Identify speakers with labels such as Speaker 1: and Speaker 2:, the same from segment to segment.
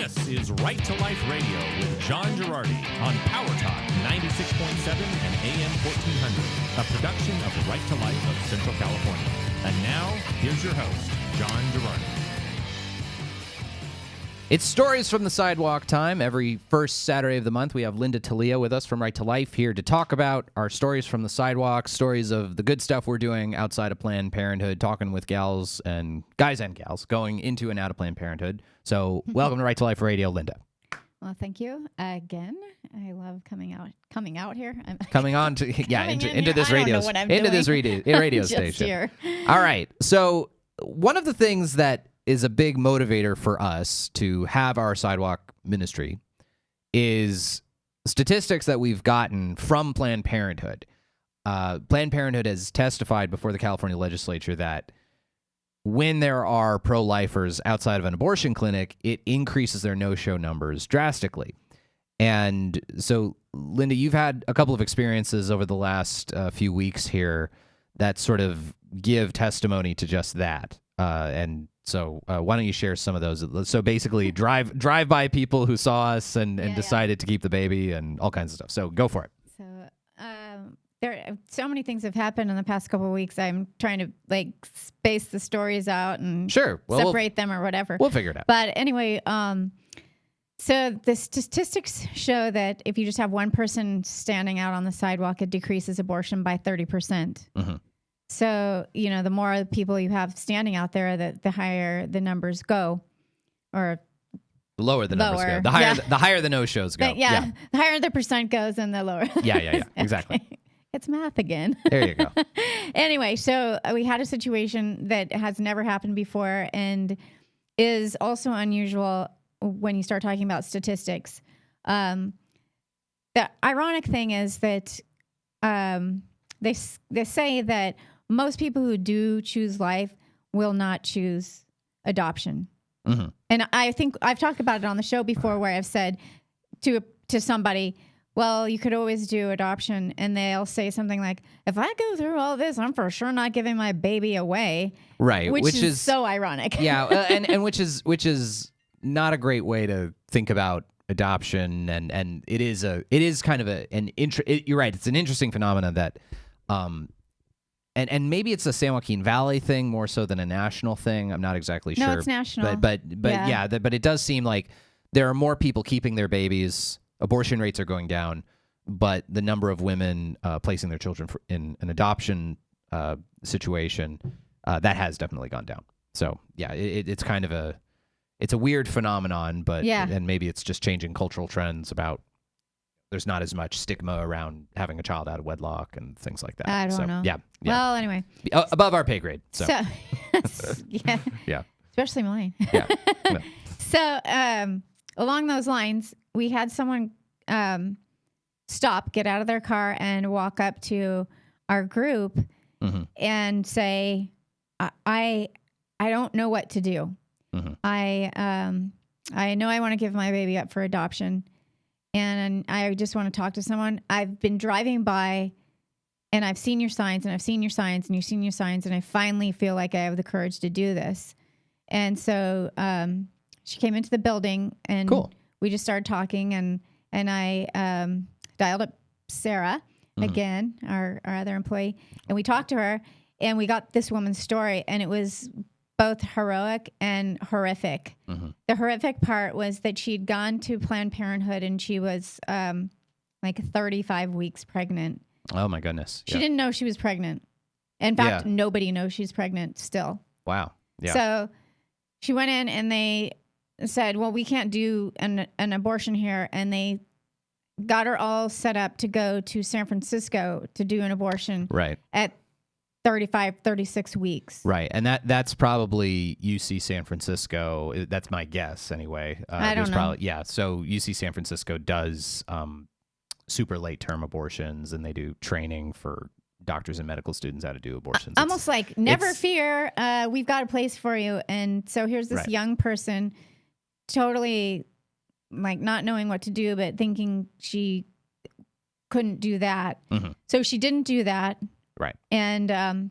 Speaker 1: This is Right to Life Radio with John Girardi on Power Talk 96.7 and AM 1400, a production of the Right to Life of Central California. And now, here's your host, John Girardi.
Speaker 2: It's Stories from the Sidewalk time. Every first Saturday of the month, we have Linda Teliha with us from Right to Life here to talk about our stories from the sidewalk, stories of the good stuff we're doing outside of Planned Parenthood, talking with guys and gals going into and out of Planned Parenthood. So welcome to Right to Life Radio, Linda.
Speaker 3: Well, thank you again. I love coming out here.
Speaker 2: Coming on to into this radio
Speaker 3: Just
Speaker 2: station.
Speaker 3: Here.
Speaker 2: All right. So one of the things that is a big motivator for us to have our sidewalk ministry is statistics that we've gotten from Planned Parenthood. Planned Parenthood has testified before the California legislature that when there are pro-lifers outside of an abortion clinic, it increases their no-show numbers drastically. And so, Linda, you've had a couple of experiences over the last few weeks here that sort of give testimony to just that. So why don't you share some of those? So basically drive by people who saw us and decided to keep the baby and all kinds of stuff. So go for it.
Speaker 3: So there so many things have happened in the past couple of weeks. I'm trying to space the stories out and separate them or whatever.
Speaker 2: We'll figure it out.
Speaker 3: But anyway, so the statistics show that if you just have one person standing out on the sidewalk, it decreases abortion by 30%. Mm-hmm. So, the more people you have standing out there, the higher the numbers go, or
Speaker 2: the lower the numbers go. The higher the no-shows go.
Speaker 3: The higher the percent goes and the lower.
Speaker 2: Yeah. Exactly.
Speaker 3: Okay. It's math again.
Speaker 2: There you go.
Speaker 3: Anyway, so we had a situation that has never happened before and is also unusual when you start talking about statistics. The ironic thing is that they say that most people who do choose life will not choose adoption. Mm-hmm. And I think I've talked about it on the show before where I've said to somebody, well, you could always do adoption. And they'll say something like, if I go through all this, I'm for sure not giving my baby away.
Speaker 2: Right.
Speaker 3: Which is so ironic.
Speaker 2: Yeah. And which is not a great way to think about adoption. And it is kind of you're right. It's an interesting phenomenon that, And maybe it's a San Joaquin Valley thing more so than a national thing. I'm not exactly sure.
Speaker 3: No, it's national.
Speaker 2: But it does seem like there are more people keeping their babies. Abortion rates are going down, but the number of women placing their children in an adoption situation that has definitely gone down. So it's kind of a weird phenomenon, but and maybe it's just changing cultural trends about. There's not as much stigma around having a child out of wedlock and things like that.
Speaker 3: I don't know.
Speaker 2: Yeah.
Speaker 3: Well, anyway.
Speaker 2: Above our pay grade. So.
Speaker 3: Yeah.
Speaker 2: Yeah.
Speaker 3: Especially mine.
Speaker 2: Yeah. No.
Speaker 3: So along those lines, we had someone stop, get out of their car, and walk up to our group and say, I don't know what to do. Mm-hmm. I know I want to give my baby up for adoption. And I just want to talk to someone. I've been driving by and I've seen your signs and I've seen your signs and you've seen your signs. And I finally feel like I have the courage to do this. And so she came into the building and we just started talking and I dialed up Sarah again, our other employee. And we talked to her and we got this woman's story and it was both heroic and horrific. Mm-hmm. The horrific part was that she'd gone to Planned Parenthood and she was 35 weeks pregnant.
Speaker 2: Oh my goodness.
Speaker 3: She didn't know she was pregnant. In fact, nobody knows she's pregnant still.
Speaker 2: Wow. Yeah.
Speaker 3: So she went in and they said, well, we can't do an abortion here. And they got her all set up to go to San Francisco to do an abortion.
Speaker 2: Right.
Speaker 3: At 35, 36 weeks.
Speaker 2: Right. And that's probably UC San Francisco. That's my guess anyway.
Speaker 3: I don't know.
Speaker 2: So UC San Francisco does super late term abortions and they do training for doctors and medical students how to do abortions.
Speaker 3: Almost like, never fear, we've got a place for you. And so here's this young person totally not knowing what to do, but thinking she couldn't do that. Mm-hmm. So she didn't do that.
Speaker 2: Right.
Speaker 3: And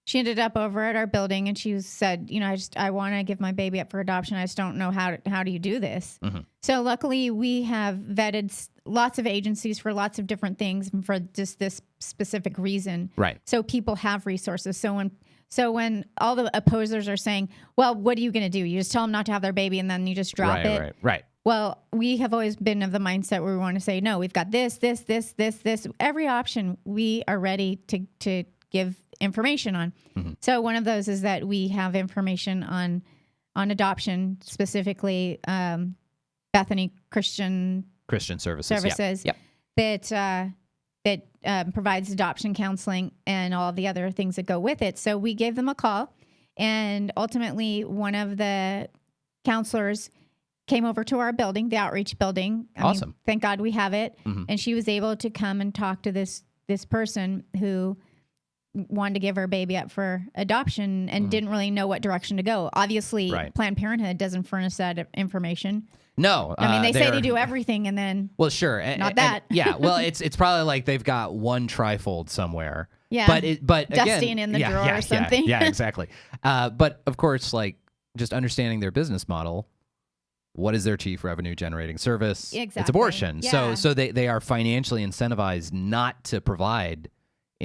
Speaker 3: she ended up over at our building, and she said, I want to give my baby up for adoption. I just don't know how do you do this?
Speaker 2: Mm-hmm. So
Speaker 3: luckily we have vetted lots of agencies for lots of different things and for just this specific reason.
Speaker 2: Right.
Speaker 3: So people have resources. So when all the opposers are saying, well, what are you going to do? You just tell them not to have their baby and then you just drop it.
Speaker 2: Right.
Speaker 3: Well, we have always been of the mindset where we want to say, no, we've got this. Every option we are ready to give information on. Mm-hmm. So one of those is that we have information on adoption, specifically Bethany Christian Services.
Speaker 2: Yep.
Speaker 3: that provides adoption counseling and all of the other things that go with it. So we gave them a call, and ultimately one of the counselors came over to our building, the outreach building.
Speaker 2: Awesome.
Speaker 3: Thank God we have it.
Speaker 2: Mm-hmm.
Speaker 3: And she was able to come and talk to this person who wanted to give her baby up for adoption and didn't really know what direction to go. Obviously, Planned Parenthood doesn't furnish that information.
Speaker 2: No,
Speaker 3: I mean, they say they do everything, and then
Speaker 2: not
Speaker 3: that.
Speaker 2: Well, it's probably like they've got one trifold somewhere.
Speaker 3: Yeah,
Speaker 2: but
Speaker 3: dusting
Speaker 2: again,
Speaker 3: in the drawer or something.
Speaker 2: Yeah, exactly. But of course, like just understanding their business model. What is their chief revenue generating service?
Speaker 3: Exactly.
Speaker 2: It's abortion.
Speaker 3: Yeah.
Speaker 2: So they are financially incentivized not to provide.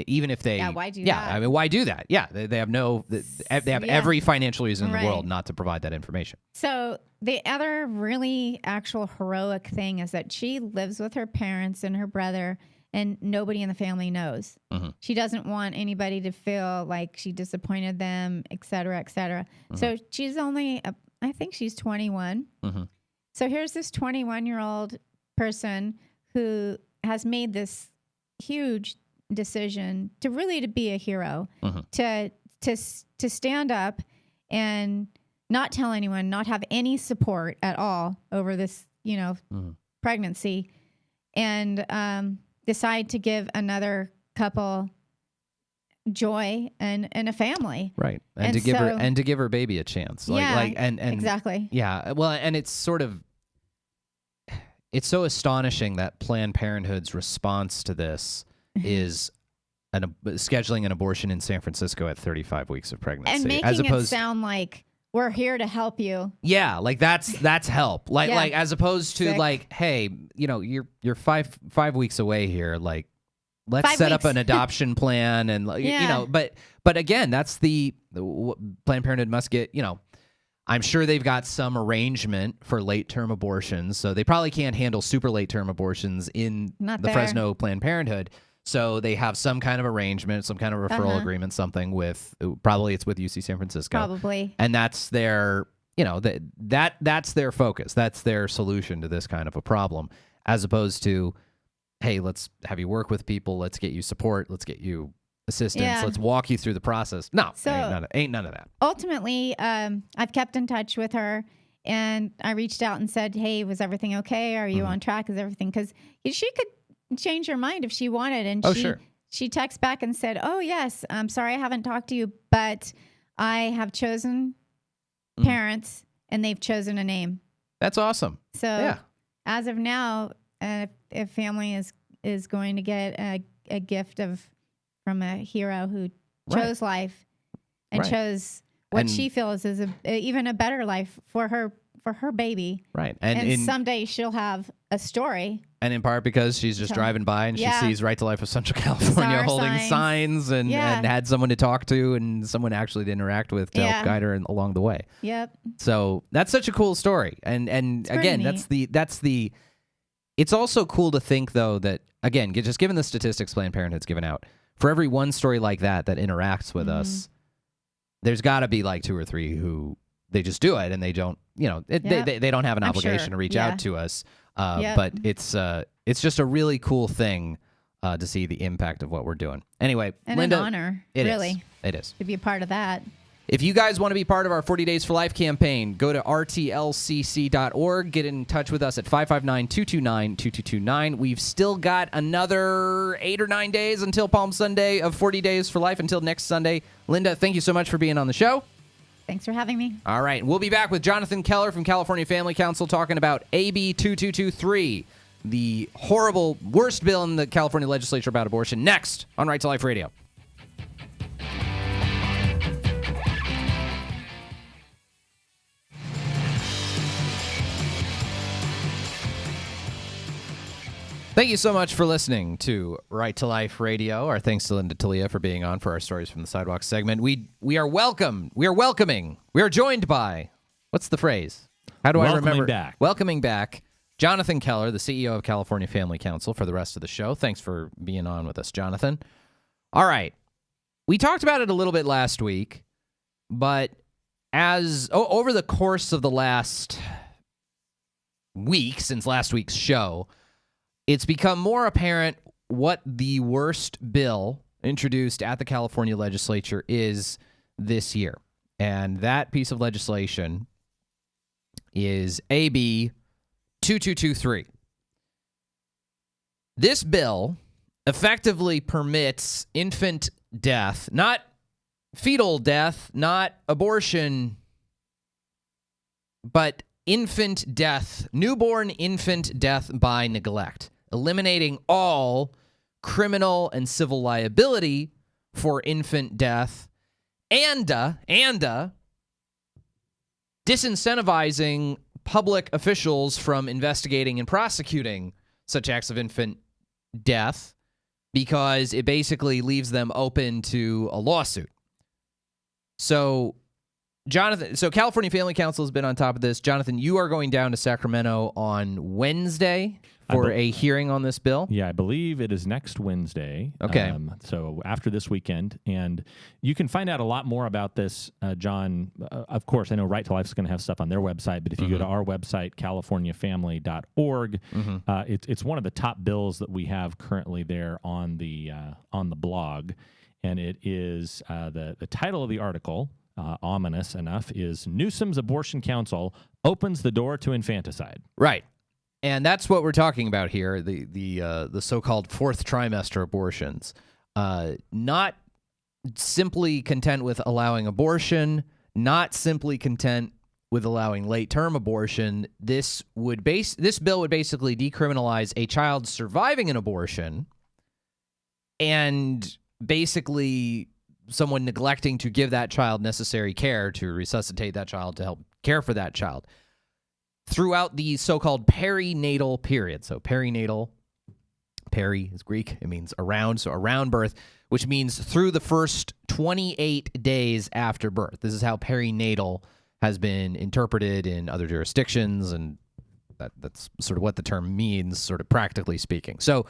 Speaker 2: Even if they,
Speaker 3: why do that?
Speaker 2: I mean, why do that? Yeah, they have every financial reason in the world not to provide that information.
Speaker 3: So the other really actual heroic thing is that she lives with her parents and her brother, and nobody in the family knows. Mm-hmm. She doesn't want anybody to feel like she disappointed them, et cetera, et cetera. Mm-hmm. So she's only, I think she's 21. Mm-hmm. So here's this 21-year-old person who has made this huge decision to be a hero, to stand up and not tell anyone, not have any support at all over this, pregnancy, and decide to give another couple joy and a family,
Speaker 2: right? And to give her baby a chance, and
Speaker 3: exactly,
Speaker 2: yeah. Well, and it's so astonishing that Planned Parenthood's response to this is scheduling an abortion in San Francisco at 35 weeks of pregnancy,
Speaker 3: and making it sound like we're here to help you.
Speaker 2: Yeah, like that's help. Like as opposed to like, hey, you're 5 weeks away here. Like, let's set up an adoption plan, and But again, that's Planned Parenthood must get. I'm sure they've got some arrangement for late-term abortions, so they probably can't handle super late-term abortions in Fresno Planned Parenthood. So they have some kind of arrangement, some kind of referral agreement, something with it's with UC San Francisco,
Speaker 3: probably,
Speaker 2: and that's their that's their focus, that's their solution to this kind of a problem, as opposed to, hey, let's have you work with people, let's get you support, let's get you assistance, let's walk you through the process. No, ain't none of that.
Speaker 3: Ultimately, I've kept in touch with her, and I reached out and said, hey, was everything okay? Are you on track? Is everything? Because she could change her mind if she wanted. And she texted back and said, oh, yes, I'm sorry I haven't talked to you, but I have chosen parents, and they've chosen a name.
Speaker 2: That's awesome.
Speaker 3: So as of now, if family is going to get a gift from a hero who chose life and chose what she feels is even a better life for her baby.
Speaker 2: Right.
Speaker 3: And someday she'll have a story.
Speaker 2: And in part because she's just driving by and she sees Right to Life of Central California holding signs and had someone to talk to and someone actually to interact with to help guide her along the way.
Speaker 3: Yep.
Speaker 2: So that's such a cool story. And again, that's the it's also cool to think though that, again, just given the statistics Planned Parenthood's given out, for every one story like that interacts with us, there's got to be like 2 or 3 who they just do it and they don't, they don't have an obligation to reach out to us. But it's just a really cool thing to see the impact of what we're doing. Anyway,
Speaker 3: and
Speaker 2: Linda,
Speaker 3: an honor, really.
Speaker 2: It is.
Speaker 3: To be a part of that.
Speaker 2: If you guys want to be part of our 40 Days for Life campaign, go to rtlcc.org. Get in touch with us at 559-229-2229. We've still got another 8 or 9 days until Palm Sunday of 40 Days for Life, until next Sunday. Linda, thank you so much for being on the show.
Speaker 3: Thanks for having me.
Speaker 2: All right. We'll be back with Jonathan Keller from California Family Council talking about AB 2223, the horrible, worst bill in the California legislature about abortion, next on Right to Life Radio. Thank you so much for listening to Right to Life Radio. Our thanks to Linda Teliha for being on for our Stories from the Sidewalk segment. We are welcoming. We are joined by, what's the phrase? How do I remember? Welcoming back Jonathan Keller, the CEO of California Family Council, for the rest of the show. Thanks for being on with us, Jonathan. All right. We talked about it a little bit last week, but over the course of the last week, since last week's show, it's become more apparent what the worst bill introduced at the California legislature is this year. And that piece of legislation is AB 2223. This bill effectively permits infant death, not fetal death, not abortion, but infant death, newborn infant death by neglect, eliminating all criminal and civil liability for infant death and disincentivizing public officials from investigating and prosecuting such acts of infant death because it basically leaves them open to a lawsuit. So, Jonathan, California Family Council has been on top of this. Jonathan, you are going down to Sacramento on Wednesday for a hearing on this bill?
Speaker 4: Yeah, I believe it is next Wednesday.
Speaker 2: Okay.
Speaker 4: So after this weekend. And you can find out a lot more about this, John. Of course, I know Right to Life is going to have stuff on their website, but if you go to our website, californiafamily.org, it's one of the top bills that we have currently there on the blog. And it is the title of the article, ominous enough, is Newsom's Abortion Council Opens the Door to Infanticide.
Speaker 2: Right. And that's what we're talking about here, the so-called fourth trimester abortions. Not simply content with allowing abortion, not simply content with allowing late-term abortion. This bill would basically decriminalize a child surviving an abortion and basically someone neglecting to give that child necessary care to resuscitate that child, to help care for that child throughout the so-called perinatal period. So perinatal, peri is Greek. It means around, so around birth, which means through the first 28 days after birth. This is how perinatal has been interpreted in other jurisdictions, and that's sort of what the term means, sort of practically speaking. So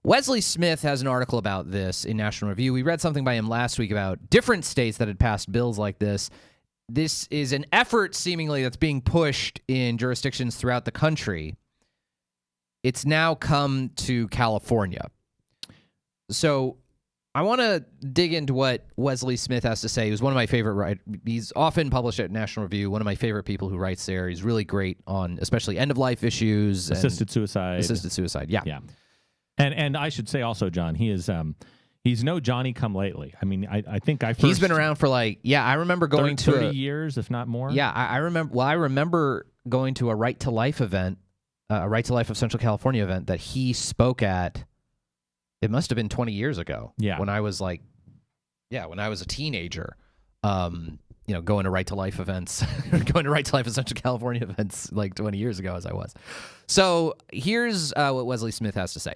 Speaker 2: Wesley Smith has an article about this in National Review. We read something by him last week about different states that had passed bills like this. This is an effort, seemingly, that's being pushed in jurisdictions throughout the country. It's now come to California. So I want to dig into what Wesley Smith has to say. He was one of my favorite He's often published at National Review, one of my favorite people who writes there. He's really great on especially end-of-life issues.
Speaker 4: Assisted suicide.
Speaker 2: Assisted suicide, yeah.
Speaker 4: Yeah. And I should say also, John, he is... He's no Johnny-come-lately. I mean, I think I first...
Speaker 2: He's been around for I remember going
Speaker 4: 30 years, if not more.
Speaker 2: Yeah, I remember. Well, I remember going to a Right to Life event, a Right to Life of Central California event that he spoke at. It must have been 20 years ago.
Speaker 4: Yeah.
Speaker 2: When I was when I was a teenager, going to Right to Life events, going to Right to Life of Central California events 20 years ago as I was. So here's what Wesley Smith has to say.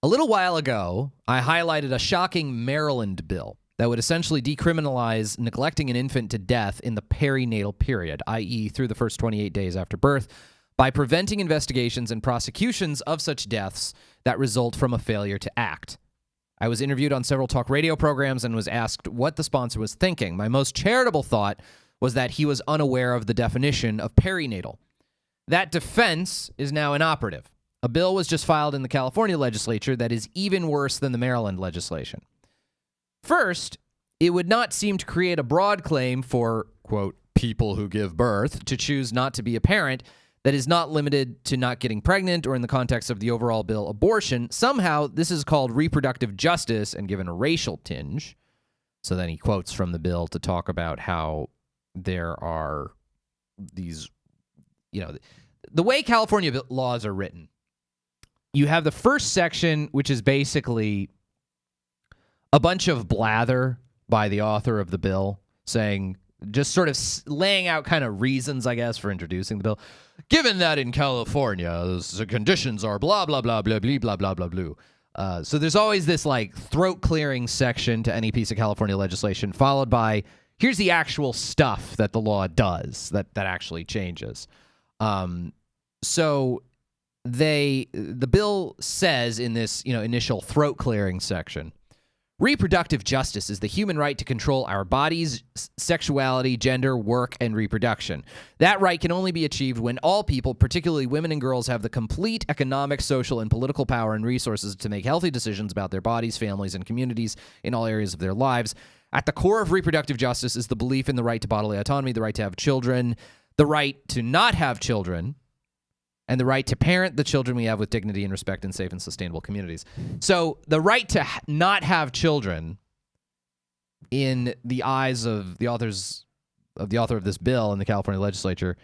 Speaker 2: A little while ago, I highlighted a shocking Maryland bill that would essentially decriminalize neglecting an infant to death in the perinatal period, i.e. through the first 28 days after birth, by preventing investigations and prosecutions of such deaths that result from a failure to act. I was interviewed on several talk radio programs and was asked what the sponsor was thinking. My most charitable thought was that he was unaware of the definition of perinatal. That defense is now inoperative. A bill was just filed in the California legislature that is even worse than the Maryland legislation. First, it would not seem to create a broad claim for, quote, people who give birth to choose not to be a parent that is not limited to not getting pregnant or in the context of the overall bill abortion. Somehow, this is called reproductive justice and given a racial tinge. So then he quotes from the bill to talk about how there are these, the way California laws are written. You have the first section, which is basically a bunch of blather by the author of the bill saying just sort of laying out kind of reasons, I guess, for introducing the bill. Given that in California, the conditions are blah, blah, blah, blah, blah, blah, blah, blah, blah. So there's always this like throat-clearing section to any piece of California legislation, followed by here's the actual stuff that the law does that actually changes. So the bill says in this initial throat-clearing section, reproductive justice is the human right to control our bodies, sexuality, gender, work, and reproduction. That right can only be achieved when all people, particularly women and girls, have the complete economic, social, and political power and resources to make healthy decisions about their bodies, families, and communities in all areas of their lives. At the core of reproductive justice is the belief in the right to bodily autonomy, the right to have children, the right to not have children, and the right to parent the children we have with dignity and respect in safe and sustainable communities. So the right to not have children, in the eyes of the author of this bill in the California legislature,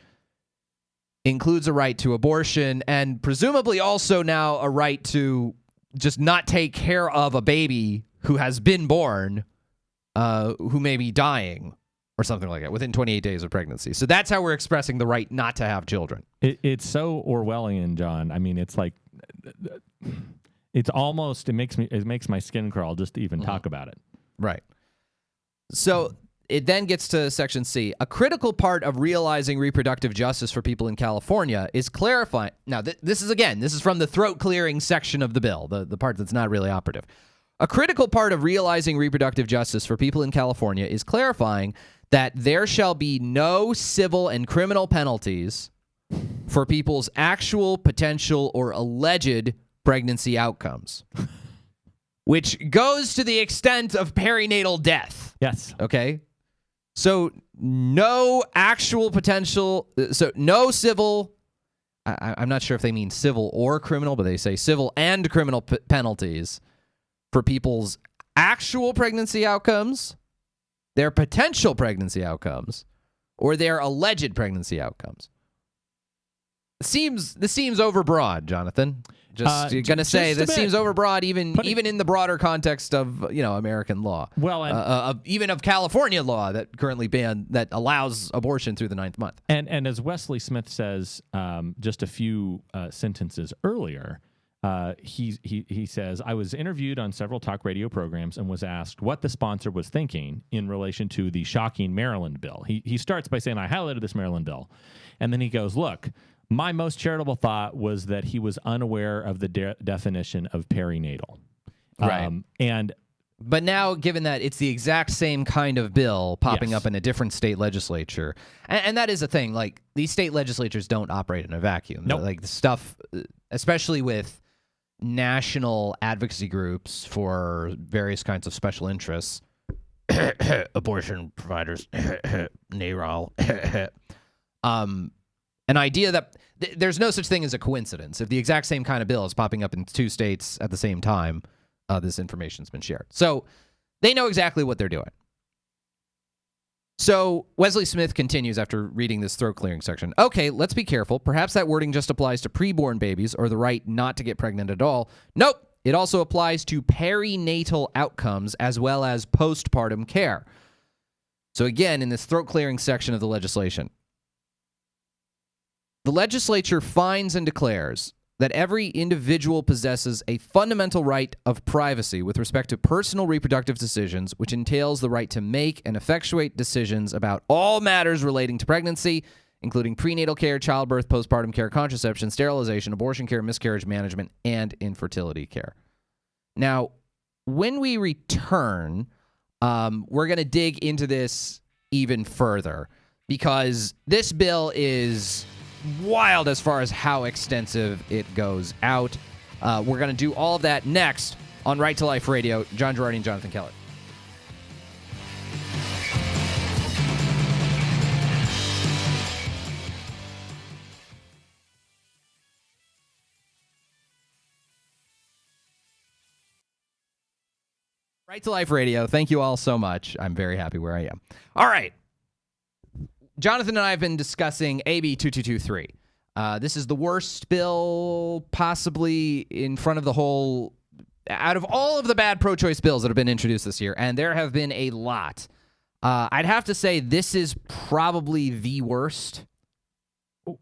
Speaker 2: includes a right to abortion and presumably also now a right to just not take care of a baby who has been born, who may be dying or something like that within 28 days of pregnancy. So that's how we're expressing the right not to have children.
Speaker 4: It's so Orwellian, John. I mean, it's like, it's almost, it makes my skin crawl just to even talk about it.
Speaker 2: Right. So it then gets to Section C. A critical part of realizing reproductive justice for people in California is clarifying. Now, this is from the throat-clearing section of the bill, the part that's not really operative. A critical part of realizing reproductive justice for people in California is clarifying that there shall be no civil and criminal penalties for people's actual, potential, or alleged pregnancy outcomes, which goes to the extent of perinatal death.
Speaker 4: Yes.
Speaker 2: Okay? So no actual potential, so no civil, I'm not sure if they mean civil or criminal, but they say civil and criminal penalties for people's actual pregnancy outcomes, their potential pregnancy outcomes, or their alleged pregnancy outcomes. This seems overbroad, Jonathan. Just going to say this seems overbroad, even in the broader context of American law.
Speaker 4: Well,
Speaker 2: even of California law that currently that allows abortion through the 9th month.
Speaker 4: And as Wesley Smith says, just a few sentences earlier, he says, I was interviewed on several talk radio programs and was asked what the sponsor was thinking in relation to the shocking Maryland bill. He starts by saying, I highlighted this Maryland bill. And then he goes, look, my most charitable thought was that he was unaware of the definition of perinatal.
Speaker 2: Right. But now, given that it's the exact same kind of bill popping up in a different state legislature, and that is a thing, like, these state legislatures don't operate in a vacuum.
Speaker 4: Nope.
Speaker 2: Like, the stuff, especially with national advocacy groups for various kinds of special interests, abortion providers, NARAL, an idea that there's no such thing as a coincidence. If the exact same kind of bill is popping up in two states at the same time, this information's been shared. So they know exactly what they're doing. So Wesley Smith continues after reading this throat-clearing section. Okay, let's be careful. Perhaps that wording just applies to preborn babies or the right not to get pregnant at all. Nope. It also applies to perinatal outcomes as well as postpartum care. So again, in this throat-clearing section of the legislation, the legislature finds and declares that every individual possesses a fundamental right of privacy with respect to personal reproductive decisions, which entails the right to make and effectuate decisions about all matters relating to pregnancy, including prenatal care, childbirth, postpartum care, contraception, sterilization, abortion care, miscarriage management, and infertility care. Now, when we return, we're going to dig into this even further because this bill is wild as far as how extensive it goes out. We're going to do all of that next on Right to Life Radio. John Girardi and Jonathan Keller. Right to Life Radio. Thank you all so much. I'm very happy where I am. All right. Jonathan and I have been discussing AB 2223. This is the worst bill possibly in front of the whole, out of all of the bad pro-choice bills that have been introduced this year, and there have been a lot. I'd have to say this is probably the worst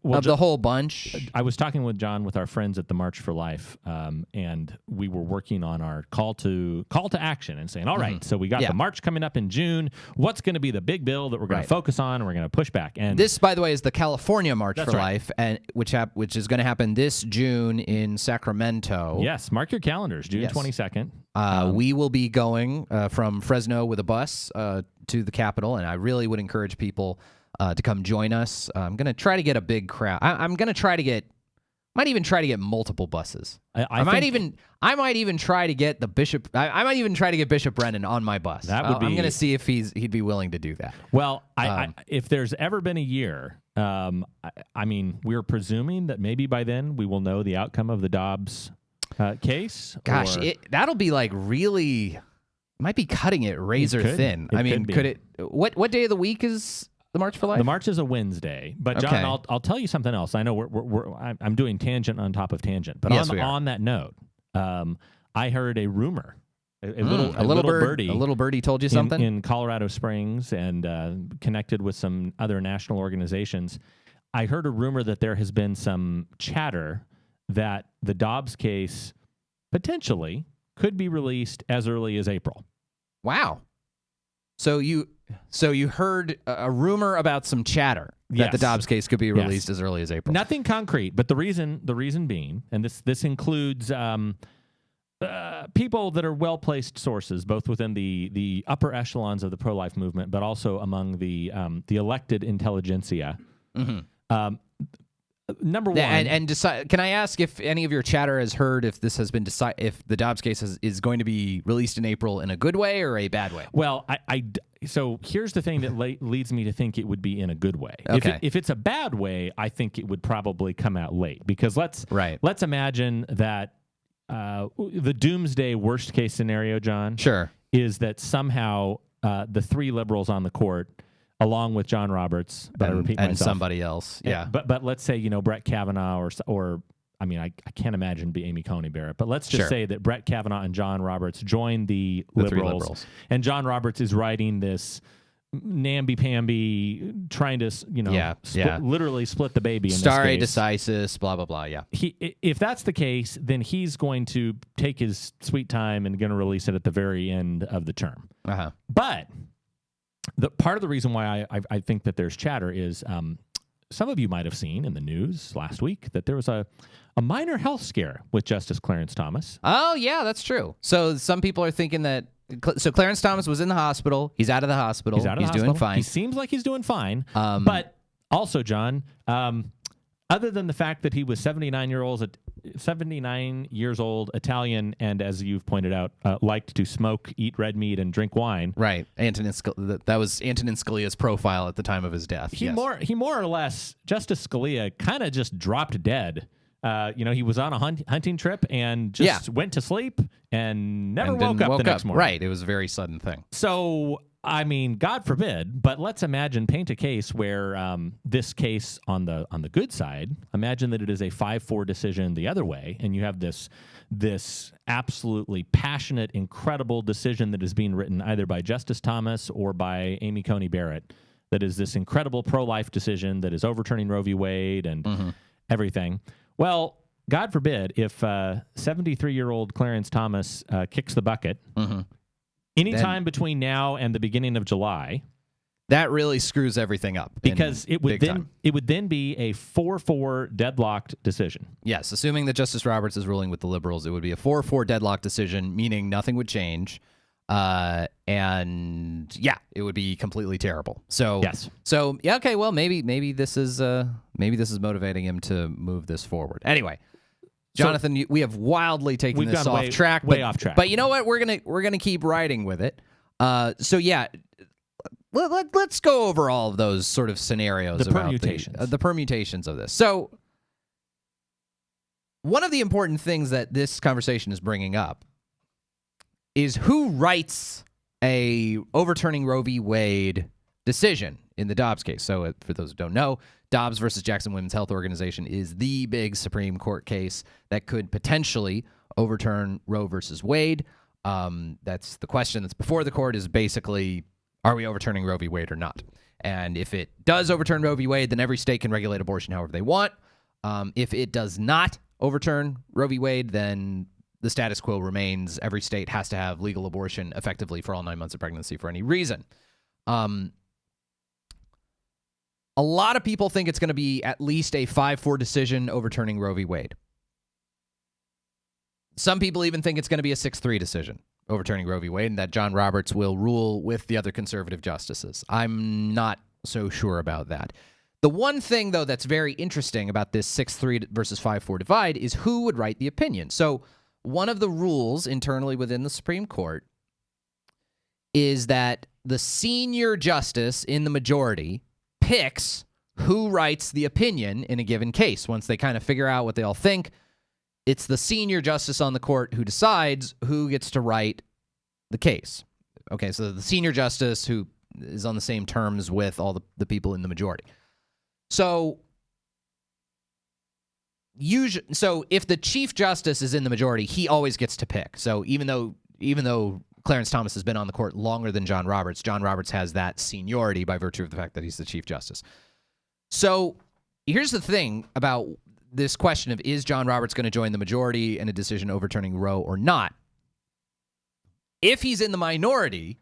Speaker 4: Well,
Speaker 2: of the whole bunch.
Speaker 4: I was talking with John with our friends at the March for Life, and we were working on our call to action and saying, all right, so we got the march coming up in June. What's going to be the big bill that we're going to focus on and we're going to push back? And
Speaker 2: this, by the way, is the California March for Life, and which is going to happen this June in Sacramento.
Speaker 4: Yes, mark your calendars, June 22nd.
Speaker 2: We will be going from Fresno with a bus to the Capitol, and I really would encourage people to come join us. I'm going to try to get a big crowd. I'm going to try to get, might even try to get multiple buses. I might even try to get the Bishop. I might even try to get Bishop Brennan on my bus.
Speaker 4: That would be.
Speaker 2: I'm going to see if he'd be willing to do that.
Speaker 4: Well, if there's ever been a year, I mean, we're presuming that maybe by then we will know the outcome of the Dobbs case.
Speaker 2: Gosh, that'll be like really. Might be cutting it razor thin. I mean, could it? What day of the week is the March for Life?
Speaker 4: The march is a Wednesday, but John, I'll tell you something else. I know I'm doing tangent on top of tangent, but on that note, I heard a rumor, a little birdie
Speaker 2: told you something
Speaker 4: in Colorado Springs and connected with some other national organizations. I heard a rumor that there has been some chatter that the Dobbs case potentially could be released as early as April.
Speaker 2: Wow. So you heard a rumor about some chatter that the Dobbs case could be released as early as April.
Speaker 4: Nothing concrete, but the reason being, and this includes people that are well-placed sources, both within the upper echelons of the pro-life movement, but also among the elected intelligentsia. Mm-hmm. Number one,
Speaker 2: and decide. Can I ask if any of your chatter has heard if this has been if the Dobbs case is going to be released in April in a good way or a bad way?
Speaker 4: Well, so here's the thing that leads me to think it would be in a good way.
Speaker 2: Okay.
Speaker 4: If it's a bad way, I think it would probably come out late because let's imagine that the doomsday worst case scenario, John, is that somehow the three liberals on the court, along with John Roberts, but I repeat myself,
Speaker 2: and somebody else,
Speaker 4: But let's say Brett Kavanaugh or I mean I can't imagine it'd be Amy Coney Barrett, but let's just say that Brett Kavanaugh and John Roberts join the liberals, and John Roberts is writing this namby-pamby, trying to literally split the baby in
Speaker 2: stare
Speaker 4: this case.
Speaker 2: decisis, blah blah blah. Yeah.
Speaker 4: If that's the case, then he's going to take his sweet time and going to release it at the very end of the term. But the part of the reason why I think that there's chatter is some of you might have seen in the news last week that there was a minor health scare with Justice Clarence Thomas.
Speaker 2: Oh, yeah, that's true. So some people are thinking that Clarence Thomas was in the hospital. He's out of the hospital. He's doing fine.
Speaker 4: He seems like he's doing fine. But also, John, other than the fact that he was 79 years old, Italian, and as you've pointed out, liked to smoke, eat red meat, and drink wine.
Speaker 2: Right. That was Antonin Scalia's profile at the time of his death.
Speaker 4: He more or less, Justice Scalia kind of just dropped dead. He was on a hunting trip and just went to sleep and never woke up the next morning.
Speaker 2: Right. It was a very sudden thing.
Speaker 4: So, I mean, God forbid, but let's paint a case where this case on the good side, imagine that it is a 5-4 decision the other way, and you have this absolutely passionate, incredible decision that is being written either by Justice Thomas or by Amy Coney Barrett. That is this incredible pro-life decision that is overturning Roe v. Wade and everything. Well, God forbid if 73-year-old Clarence Thomas kicks the bucket. Anytime between now and the beginning of July,
Speaker 2: that really screws everything up
Speaker 4: because it would then be a 4-4 deadlocked decision.
Speaker 2: Yes, assuming that Justice Roberts is ruling with the liberals, it would be a 4-4 deadlocked decision, meaning nothing would change, and it would be completely terrible. So okay, well maybe this is motivating him to move this forwut. Anyway. Jonathan, we have wildly taken this off track.
Speaker 4: Way off track.
Speaker 2: But you know what? We're gonna keep riding with it. Let's go over all of those sort of scenarios.
Speaker 4: The permutations.
Speaker 2: The permutations of this. So one of the important things that this conversation is bringing up is who writes a overturning Roe v. Wade decision in the Dobbs case. So for those who don't know, Dobbs versus Jackson Women's Health Organization is the big Supreme Court case that could potentially overturn Roe versus Wade. That's the question that's before the court is basically, Are we overturning Roe v. Wade or not? And if it does overturn Roe v. Wade, then every state can regulate abortion however they want. If it does not overturn Roe v. Wade, then the status quo remains. Every state has to have legal abortion effectively for all 9 months of pregnancy for any reason. A lot of people think it's going to be at least a 5-4 decision overturning Roe v. Wade. Some people even think it's going to be a 6-3 decision overturning Roe v. Wade, and that John Roberts will rule with the other conservative justices. I'm not so sure about that. The one thing, though, that's very interesting about this 6-3 versus 5-4 divide is who would write the opinion. So one of the rules internally within the Supreme Court is that the senior justice in the majority picks who writes the opinion in a given case. Once they kind of figure out what they all think, it's the senior justice on the court who decides who gets to write the case. Okay, so the senior justice who is on the same terms with all the people in the majority. So if the chief justice is in the majority, he always gets to pick. So even though Clarence Thomas has been on the court longer than John Roberts has that seniority by virtue of the fact that he's the chief justice. So here's the thing about this question of, is John Roberts going to join the majority in a decision overturning Roe or not? If he's in the minority,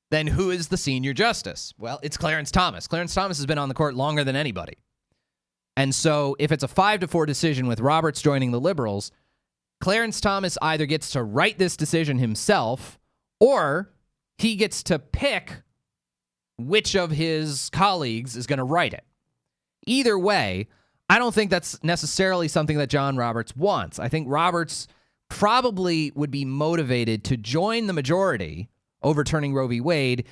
Speaker 2: then who is the senior justice? Well, it's Clarence Thomas. Clarence Thomas has been on the court longer than anybody. And so if it's a 5-4 decision with Roberts joining the liberals, Clarence Thomas either gets to write this decision himself or he gets to pick which of his colleagues is going to write it. Either way, I don't think that's necessarily something that John Roberts wants. I think Roberts probably would be motivated to join the majority overturning Roe v. Wade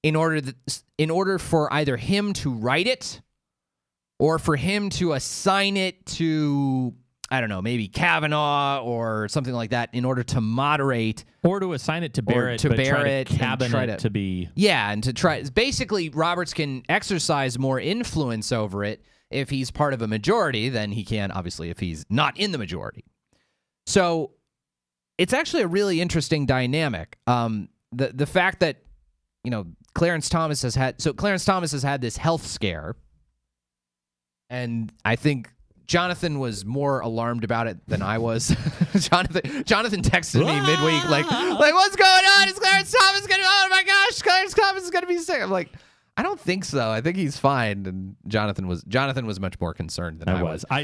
Speaker 2: in order for either him to write it or for him to assign it to, I don't know, maybe Kavanaugh or something like that in order to moderate.
Speaker 4: Or to assign it to Barrett, but try to cabinet to be...
Speaker 2: Yeah, and to try... Basically, Roberts can exercise more influence over it if he's part of a majority than he can, obviously, if he's not in the majority. So it's actually a really interesting dynamic. The fact that, Clarence Thomas has had this health scare, and I think Jonathan was more alarmed about it than I was. Jonathan texted me midweek, like, what's going on? Is Clarence Thomas going to? Oh my gosh, Clarence Thomas is going to be sick. I'm like, I don't think so. I think he's fine. And Jonathan was much more concerned than I was.
Speaker 4: I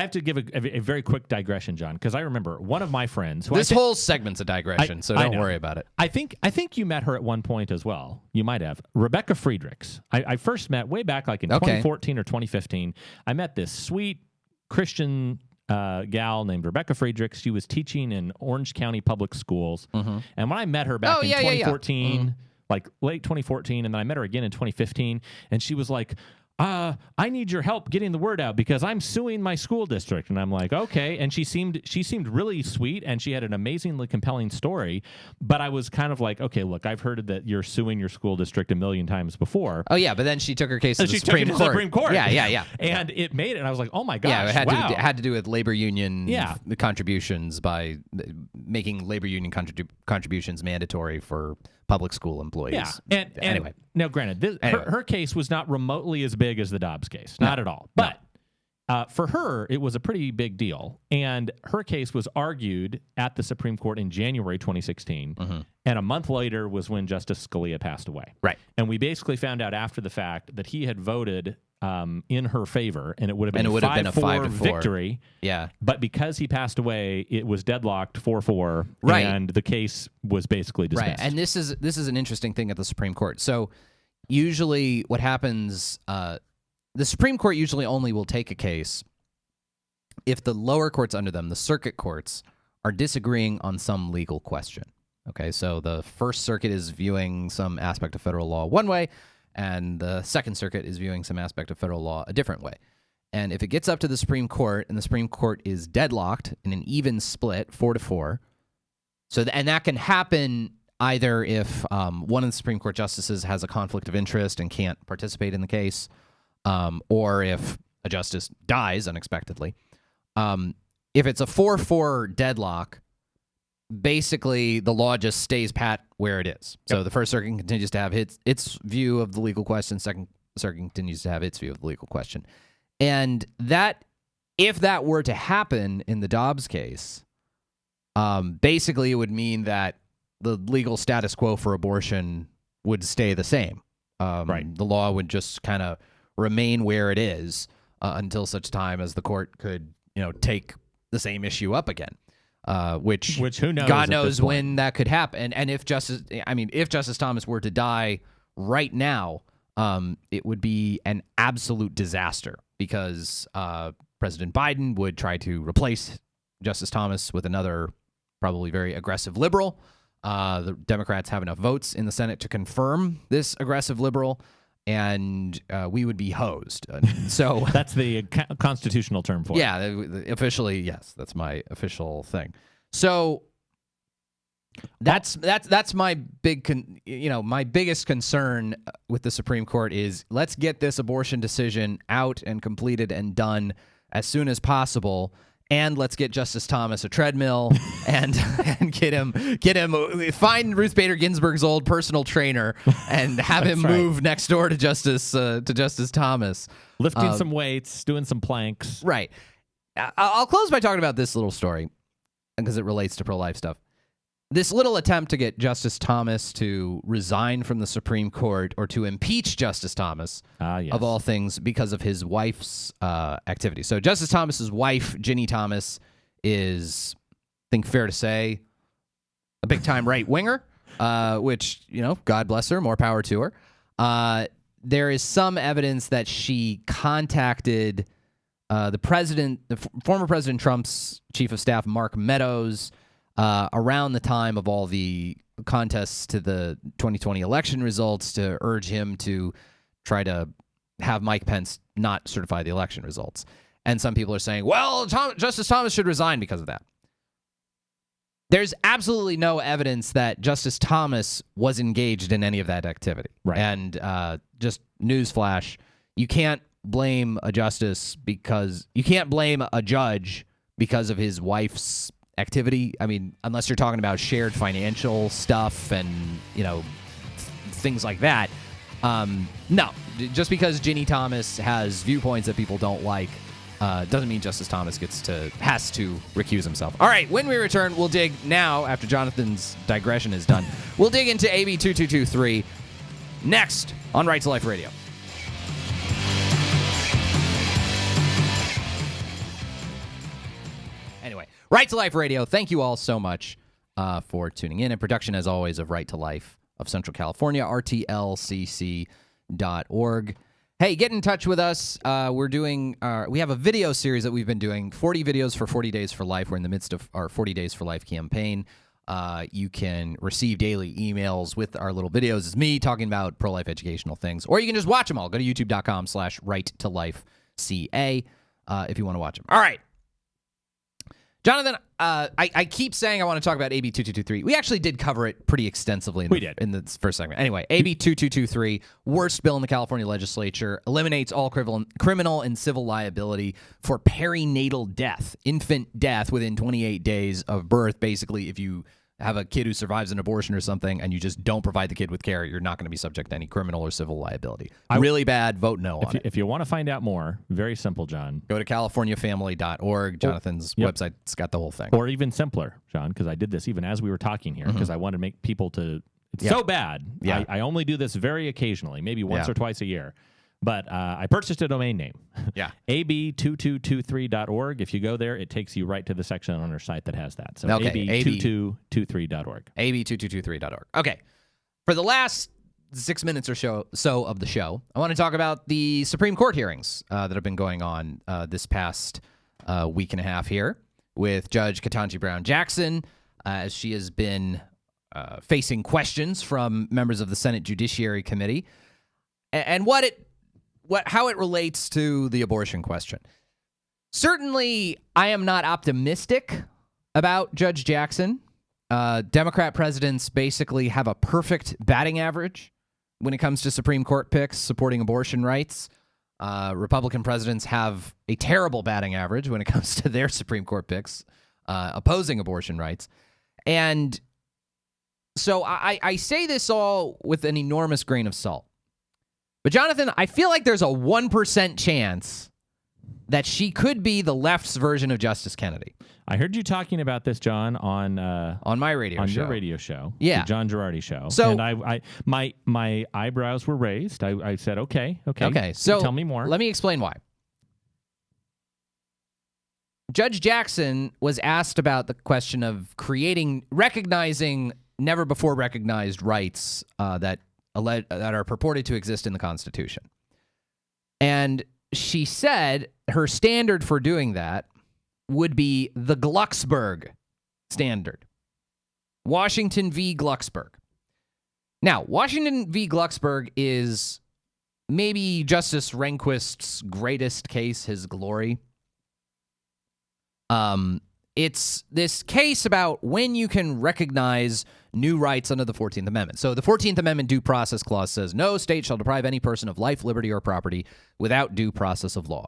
Speaker 4: have to give a very quick digression, John, because I remember one of my friends.
Speaker 2: This whole segment's a digression, so don't worry about it.
Speaker 4: I think you met her at one point as well. You might have. Rebecca Friedrichs. I first met way back like in 2014 or 2015. I met this sweet Christian gal named Rebecca Friedrichs. She was teaching in Orange County Public Schools. Mm-hmm. And when I met her back in 2014... Mm-hmm. like late 2014, and then I met her again in 2015, and she was like, I need your help getting the word out because I'm suing my school district. And I'm like, okay. And she seemed really sweet, and she had an amazingly compelling story. But I was kind of like, okay, look, I've heard that you're suing your school district a million times before.
Speaker 2: Oh yeah, but then she took her case to the Supreme Court. Yeah.
Speaker 4: And it made it, and I was like, oh my gosh,
Speaker 2: yeah, it had to do with labor union contributions by making labor union contributions mandatory for public school employees.
Speaker 4: Yeah, and anyway. Now, granted, her case was not remotely as big as the Dobbs case. Not at all. But for her, it was a pretty big deal. And her case was argued at the Supreme Court in January 2016. Mm-hmm. And a month later was when Justice Scalia passed away.
Speaker 2: Right.
Speaker 4: And we basically found out after the fact that he had voted in her favor, and it would have been a 5-4 victory.
Speaker 2: Yeah.
Speaker 4: But because he passed away, it was deadlocked 4-4, right, and the case was basically dismissed.
Speaker 2: Right. And this is an interesting thing at the Supreme Court. So usually what happens, the Supreme Court usually only will take a case if the lower courts under them, the circuit courts, are disagreeing on some legal question. Okay, so the First Circuit is viewing some aspect of federal law one way, and the Second Circuit is viewing some aspect of federal law a different way. And if it gets up to the Supreme Court, and the Supreme Court is deadlocked in an even split, 4-4, and that can happen either if one of the Supreme Court justices has a conflict of interest and can't participate in the case, or if a justice dies unexpectedly. If it's a 4-4 deadlock, basically the law just stays pat where it is. So the First Circuit continues to have its view of the legal question. Second Circuit continues to have its view of the legal question. And that, if that were to happen in the Dobbs case, basically it would mean that the legal status quo for abortion would stay the same. The law would just kind of remain where it is until such time as the court could, take the same issue up again. Which
Speaker 4: who knows?
Speaker 2: God knows when that could happen. And if Justice Thomas were to die right now, it would be an absolute disaster because President Biden would try to replace Justice Thomas with another probably very aggressive liberal. The Democrats have enough votes in the Senate to confirm this aggressive liberal, and we would be hosed. So
Speaker 4: that's the constitutional term for it.
Speaker 2: Yeah, officially, yes, that's my official thing. So that's my my biggest concern with the Supreme Court is let's get this abortion decision out and completed and done as soon as possible. And let's get Justice Thomas a treadmill and get him find Ruth Bader Ginsburg's old personal trainer and have him move next door to Justice Thomas,
Speaker 4: lifting some weights, doing some planks.
Speaker 2: Right. I'll close by talking about this little story because it relates to pro-life stuff. This little attempt to get Justice Thomas to resign from the Supreme Court or to impeach Justice Thomas, of all things, because of his wife's activity. So Justice Thomas's wife, Ginny Thomas, is, I think fair to say, a big-time right-winger, which, God bless her, more power to her. There is some evidence that she contacted the former President Trump's chief of staff, Mark Meadows, around the time of all the contests to the 2020 election results to urge him to try to have Mike Pence not certify the election results. And some people are saying, well, Justice Thomas should resign because of that. There's absolutely no evidence that Justice Thomas was engaged in any of that activity.
Speaker 4: Right.
Speaker 2: And just newsflash, you can't blame a judge because of his wife's activity. I mean, unless you're talking about shared financial stuff and, things like that. No, just because Ginny Thomas has viewpoints that people don't like doesn't mean Justice Thomas has to recuse himself. All right, when we return, we'll dig now, after Jonathan's digression is done, we'll dig into AB 2223 next on Right to Life Radio. Anyway, Right to Life Radio, thank you all so much for tuning in. And production, as always, of Right to Life of Central California, rtlcc.org. Hey, get in touch with us. We have a video series that we've been doing, 40 videos for 40 Days for Life. We're in the midst of our 40 Days for Life campaign. You can receive daily emails with our little videos. It's me talking about pro-life educational things. Or you can just watch them all. Go to youtube.com/righttolifeca if you want to watch them. All right. Jonathan, I keep saying I want to talk about AB 2223. We actually did cover it pretty extensively in the first segment. Anyway, AB 2223, worst bill in the California legislature, eliminates all criminal and civil liability for perinatal death, infant death within 28 days of birth. Basically, if you have a kid who survives an abortion or something and you just don't provide the kid with care, you're not going to be subject to any criminal or civil liability. Really bad. Vote no on it.
Speaker 4: If you want to find out more, very simple, John.
Speaker 2: Go to californiafamily.org. Jonathan's website's got the whole thing.
Speaker 4: Or even simpler, John, because I did this even as we were talking here, because I wanted to make people to... It's so bad. Yeah. I only do this very occasionally, maybe once or twice a year. But I purchased a domain name.
Speaker 2: Yeah.
Speaker 4: ab2223.org. If you go there, it takes you right to the section on our site that has that. So ab2223.org.
Speaker 2: ab2223.org. Okay. For the last 6 minutes or so of the show, I want to talk about the Supreme Court hearings that have been going on this past week and a half here with Judge Ketanji Brown Jackson, as she has been facing questions from members of the Senate Judiciary Committee, and how it relates to the abortion question. Certainly, I am not optimistic about Judge Jackson. Democrat presidents basically have a perfect batting average when it comes to Supreme Court picks supporting abortion rights. Republican presidents have a terrible batting average when it comes to their Supreme Court picks opposing abortion rights. And so I say this all with an enormous grain of salt. But Jonathan, I feel like there's a 1% chance that she could be the left's version of Justice Kennedy.
Speaker 4: I heard you talking about this, John, on
Speaker 2: my radio show.
Speaker 4: Your radio show.
Speaker 2: Yeah.
Speaker 4: The John Girardi show.
Speaker 2: So,
Speaker 4: and my eyebrows were raised. I said, okay.
Speaker 2: So
Speaker 4: tell me more.
Speaker 2: Let me explain why. Judge Jackson was asked about the question of recognizing never before recognized rights that are purported to exist in the Constitution. And she said her standard for doing that would be the Glucksberg standard. Washington v. Glucksberg. Now, Washington v. Glucksberg is maybe Justice Rehnquist's greatest case, his glory. It's this case about when you can recognize new rights under the 14th Amendment. So the 14th Amendment Due Process Clause says, no state shall deprive any person of life, liberty, or property without due process of law.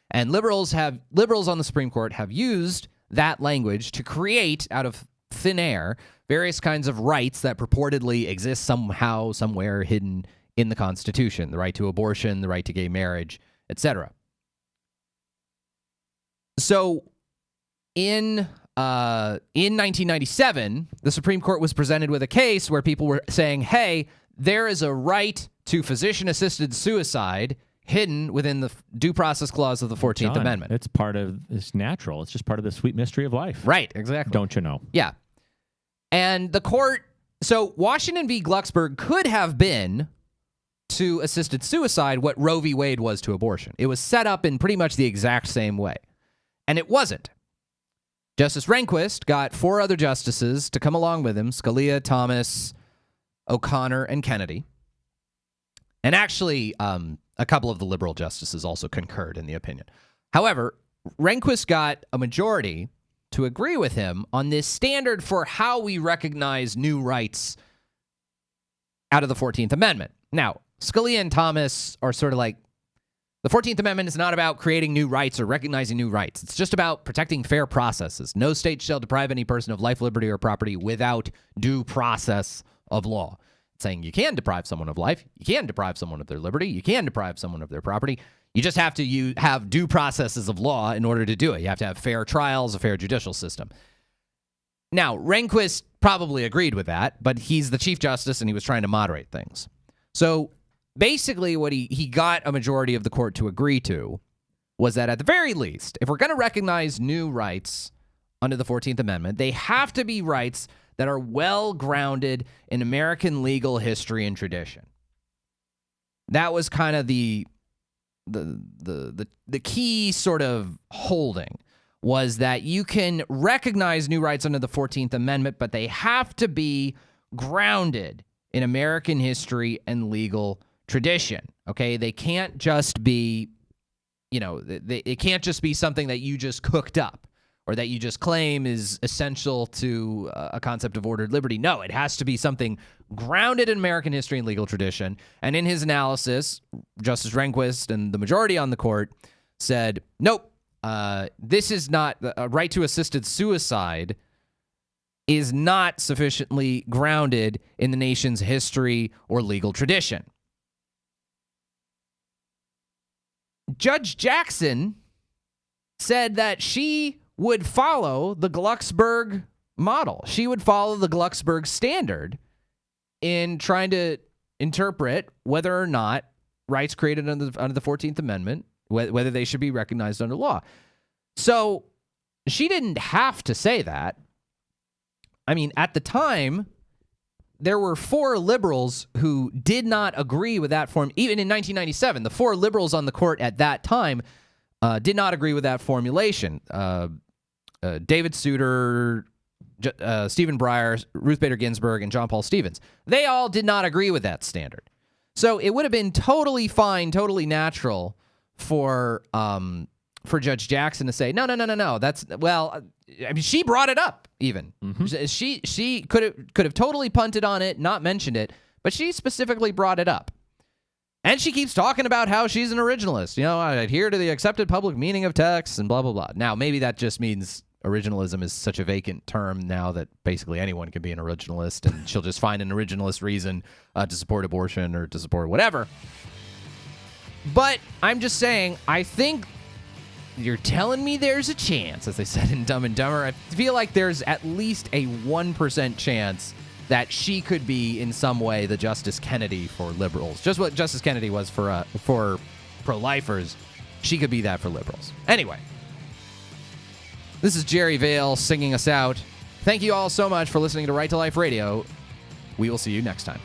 Speaker 2: And liberals on the Supreme Court have used that language to create out of thin air various kinds of rights that purportedly exist somehow, somewhere hidden in the Constitution. The right to abortion, the right to gay marriage, etc. So in 1997, the Supreme Court was presented with a case where people were saying, hey, there is a right to physician-assisted suicide hidden within the Due Process Clause of the 14th Amendment.
Speaker 4: It's natural. It's just part of the sweet mystery of life.
Speaker 2: Right, exactly.
Speaker 4: Don't you know?
Speaker 2: Yeah. And the court, so Washington v. Glucksberg could have been to assisted suicide what Roe v. Wade was to abortion. It was set up in pretty much the exact same way. And it wasn't. Justice Rehnquist got 4 other justices to come along with him, Scalia, Thomas, O'Connor, and Kennedy. And actually, a couple of the liberal justices also concurred in the opinion. However, Rehnquist got a majority to agree with him on this standard for how we recognize new rights out of the 14th Amendment. Now, Scalia and Thomas are sort of like, the 14th Amendment is not about creating new rights or recognizing new rights. It's just about protecting fair processes. No state shall deprive any person of life, liberty, or property without due process of law. It's saying you can deprive someone of life, you can deprive someone of their liberty, you can deprive someone of their property. You just have to have due processes of law in order to do it. You have to have fair trials, a fair judicial system. Now, Rehnquist probably agreed with that, but he's the Chief Justice and he was trying to moderate things. So basically, what he got a majority of the court to agree to was that at the very least, if we're going to recognize new rights under the 14th Amendment, they have to be rights that are well grounded in American legal history and tradition. That was kind of the key sort of holding, was that you can recognize new rights under the 14th Amendment, but they have to be grounded in American history and legal tradition. Okay, they can't just be, it can't just be something that you just cooked up or that you just claim is essential to a concept of ordered liberty. No, it has to be something grounded in American history and legal tradition. And in his analysis, Justice Rehnquist and the majority on the court said, nope, this is not a right to assisted suicide is not sufficiently grounded in the nation's history or legal tradition. Judge Jackson said that she would follow the Glucksberg model. She would follow the Glucksberg standard in trying to interpret whether or not rights created under the 14th Amendment, whether they should be recognized under law. So she didn't have to say that. I mean, at the time, there were 4 liberals who did not agree with that form. Even in 1997, the 4 liberals on the court at that time did not agree with that formulation. David Souter, Stephen Breyer, Ruth Bader Ginsburg, and John Paul Stevens. They all did not agree with that standard. So it would have been totally fine, totally natural for Judge Jackson to say, no. That's, well, I mean, she brought it up even. Mm-hmm. She could have totally punted on it, not mentioned it, but she specifically brought it up. And she keeps talking about how she's an originalist. I adhere to the accepted public meaning of text and blah, blah, blah. Now, maybe that just means originalism is such a vacant term now that basically anyone can be an originalist, and she'll just find an originalist reason to support abortion or to support whatever. But I'm just saying, I think you're telling me there's a chance, as they said in Dumb and Dumber. I feel like there's at least a 1% chance that she could be in some way the Justice Kennedy for liberals. Just what Justice Kennedy was for pro-lifers, she could be that for liberals. Anyway, this is Jerry Vale singing us out. Thank you all so much for listening to Right to Life Radio. We will see you next time.